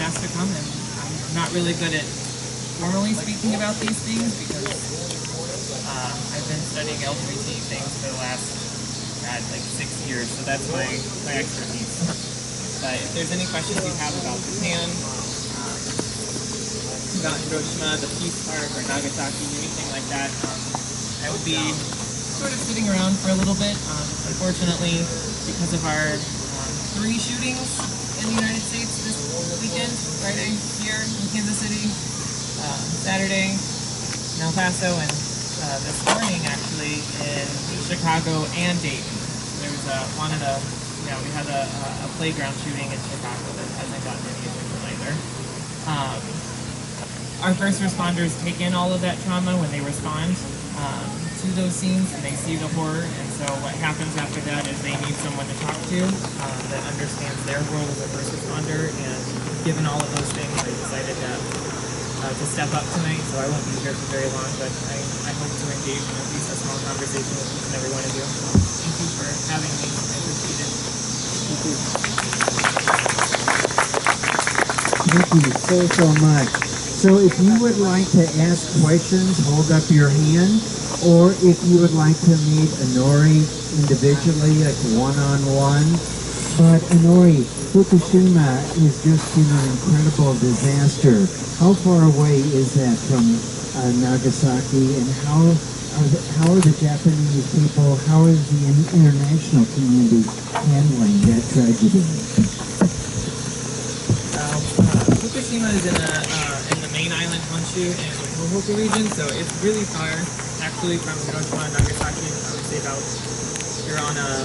asked to come, and I'm not really good at formally speaking about these things because I've been studying LGBT things for the last, like 6 years, so that's my expertise. But if there's any questions you have about Japan, about Hiroshima, the peace part, or Nagasaki, anything like that, I will be sort of sitting around for a little bit. Unfortunately, because of our 3 shootings in the United States this weekend, Friday here in Kansas City, Saturday in El Paso, and this morning actually in Chicago and Dayton. There was we had a playground shooting in Chicago that hasn't gotten any attention either. Our first responders take in all of that trauma when they respond to those scenes, and they see the horror, and so what happens after that is they need someone to talk to that understands their role as a first responder, and given all of those things, I decided to step up tonight, so I won't be here for very long, but I hope to engage in at least a small conversation with each and every one of you. Thank you for having me. I appreciate it. Thank you so much. So if you would like to ask questions, hold up your hand. Or if you would like to meet Inoru individually, like one-on-one. But Inoru, Fukushima is just an incredible disaster. How far away is that from Nagasaki, and how are the Japanese people, how is the international community handling that tragedy? Fukushima is in the main island Honshu and Tohoku region, so it's really far. Actually, from Hiroshima and Nagasaki, I would say about, you're on a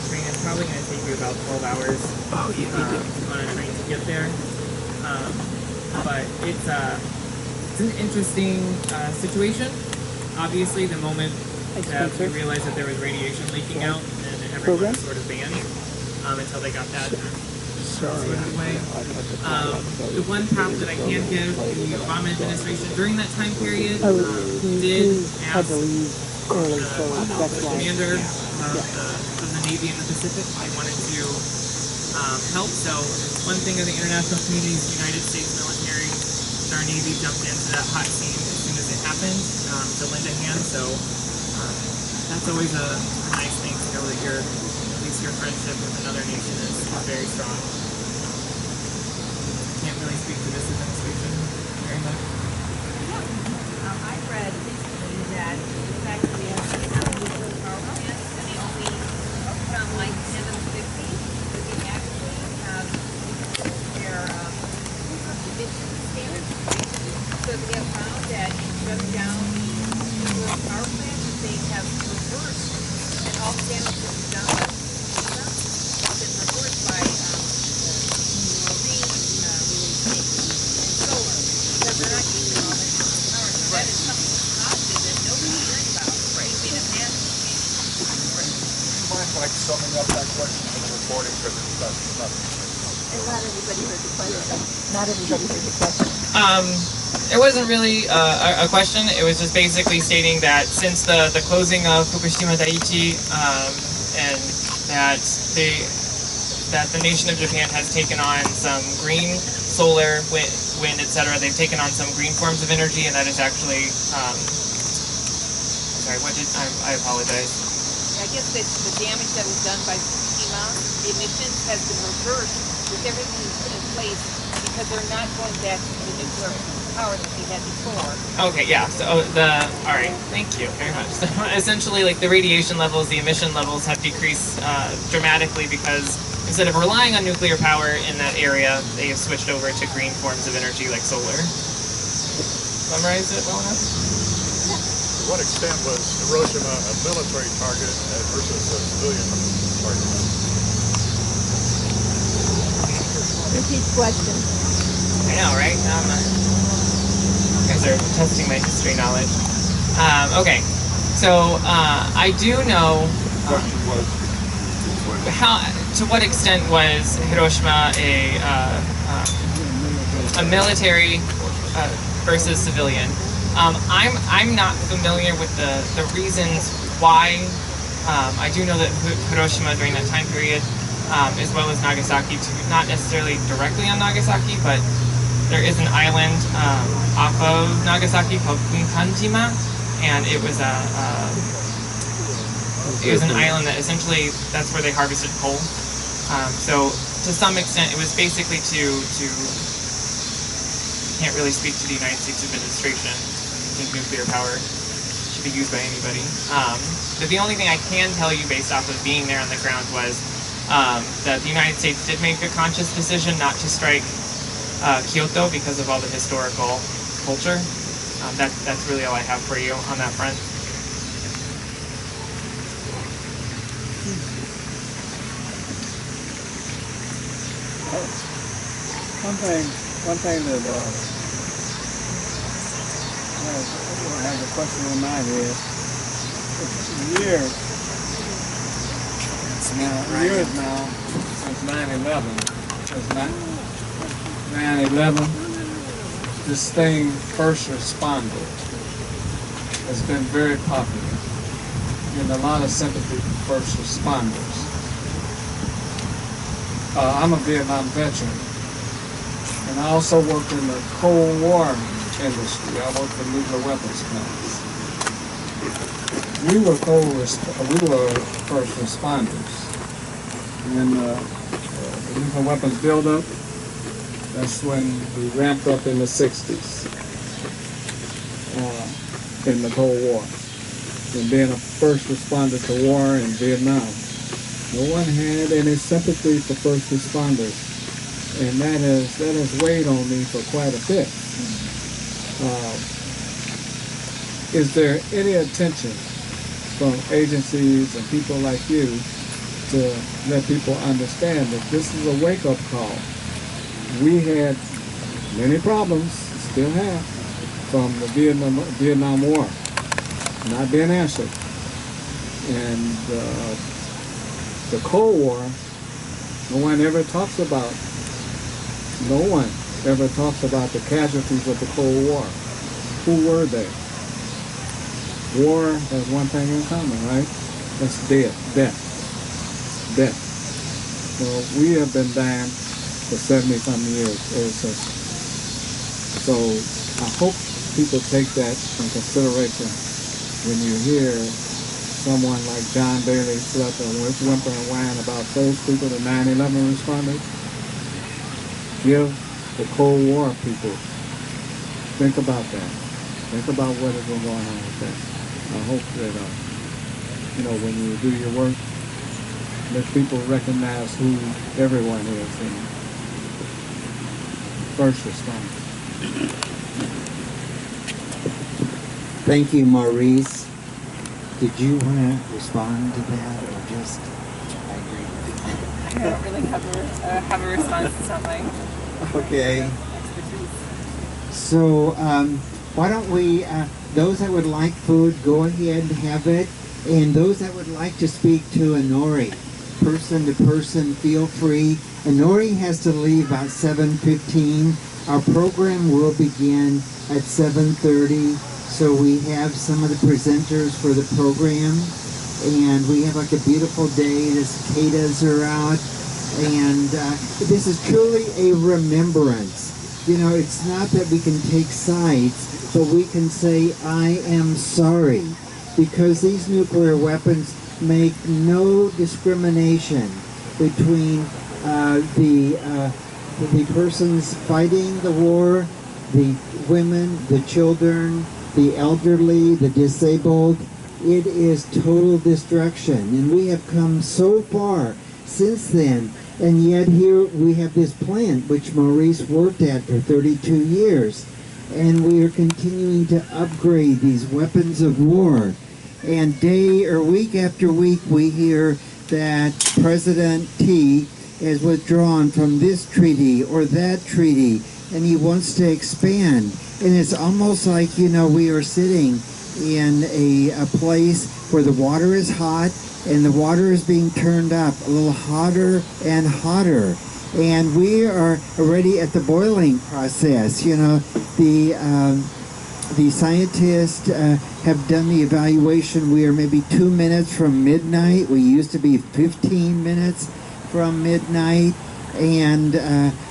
train, it's probably going to take you about 12 hours on a train to get there. But it's an interesting situation. Obviously, the moment that we realized that there was radiation leaking out, and everyone was sort of banned until they got that sort of way. The one path that I can give, the Obama administration during that time period did ask the commander of the Navy in the Pacific if they wanted to help. So one thing of the international community is the United States military, our Navy jumped into that hot scene as soon as it happened to lend a hand. So that's always a nice thing to know that at least your friendship with another nation is very strong. Can't really speak to this administration very much. I read recently that the fact that we have nuclear power plants and they only from like 10 and 50, that we actually have their emission standards. So they have found that in shutting down nuclear power plants, they have reversed, and all standards that we've done have been reversed by they're not using all that power. So that is something positive that nobody hears about. Right? Being a man. Do you mind like summing up that question for the recording, because it's not. And not everybody heard the question. Not everybody heard the question. It wasn't really a question. It was just basically stating that since the closing of Fukushima Daiichi, and that the nation of Japan has taken on some green, solar, wind, etc. They've taken on some green forms of energy, and that is actually, sorry, I apologize. I guess that the damage that was done by Fukushima, the emissions has been reversed with everything that's put in place because they're not going back to the nuclear power that we had before. Okay, yeah, so all right, thank you very much. So essentially, like the radiation levels, the emission levels have decreased dramatically because instead of relying on nuclear power in that area, they have switched over to green forms of energy like solar. Summarize it well enough? To what extent was Hiroshima a military target versus a civilian target? Repeat question. I know, right? You guys are testing my history knowledge. Okay, so I do know to what extent was Hiroshima a military versus civilian. I'm not familiar with the reasons why. I do know that Hiroshima during that time period as well as Nagasaki, not necessarily directly on Nagasaki, but there is an island off of Nagasaki called Kunkanjima, and it was an island that essentially, that's where they harvested coal. So to some extent, it was basically to can't really speak to the United States administration. I think nuclear power should be used by anybody. But the only thing I can tell you based off of being there on the ground was that the United States did make a conscious decision not to strike Kyoto because of all the historical culture. That's really all I have for you on that front. One thing that I have a question in my head. Years now since 9/11. Since 9/11, this thing, first responder, has been very popular. And a lot of sympathy for first responders. I'm a Vietnam veteran. And I also worked in the Cold War industry. I worked for nuclear weapons plants. We were first responders. When the nuclear weapons buildup, that's when we ramped up in the 60s in the Cold War. And being a first responder to war in Vietnam, no one had any sympathy for first responders. And that has weighed on me for quite a bit. Is there any attention from agencies and people like you to let people understand that this is a wake-up call? We had many problems, still have, from the Vietnam War not being answered. And the Cold War, no one ever talks about. No one ever talks about the casualties of the Cold War. Who were they? War has one thing in common, right? That's death. Well, we have been dying for 70-something years ever since. So I hope people take that in consideration when you hear someone like John Bailey Slipper whimper and whine about those people, the 9/11 responders. Give the Cold War people, think about that. Think about what has been going on with that. I hope that, when you do your work, let people recognize who everyone is and first responders. Thank you, Maurice. Did you want to respond to that or just agree? I don't really have a response to something. Okay. So why don't we, those that would like food, go ahead and have it. And those that would like to speak to Inoru, person to person, feel free. Inoru has to leave about 7:15. Our program will begin at 7:30. So we have some of the presenters for the program. And we have like a beautiful day. The cicadas are out. And this is truly a remembrance. It's not that we can take sides, but we can say, I am sorry. Because these nuclear weapons make no discrimination between the persons fighting the war, the women, the children, the elderly, the disabled. It is total destruction. And we have come so far since then. And yet here we have this plant which Maurice worked at for 32 years. And we are continuing to upgrade these weapons of war. And day or week after week we hear that President T has withdrawn from this treaty or that treaty and he wants to expand. And it's almost like, we are sitting in a place where the water is hot and the water is being turned up a little hotter and hotter. And we are already at the boiling process. The scientists have done the evaluation. We are maybe 2 minutes from midnight. We used to be 15 minutes from midnight, and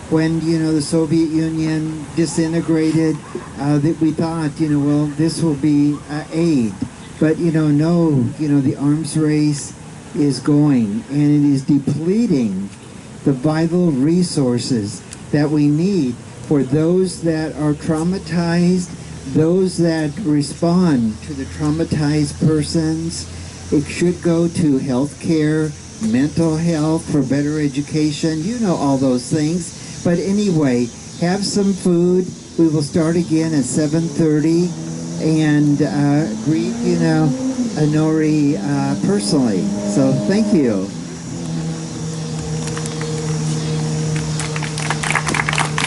when the Soviet Union disintegrated, that we thought well, this will be aid, but no, the arms race is going, and it is depleting the vital resources that we need for those that are traumatized, those that respond to the traumatized persons. It should go to health care, mental health, for better education, all those things. But anyway, have some food. We will start again at 7:30, and greet Inori personally. So thank you.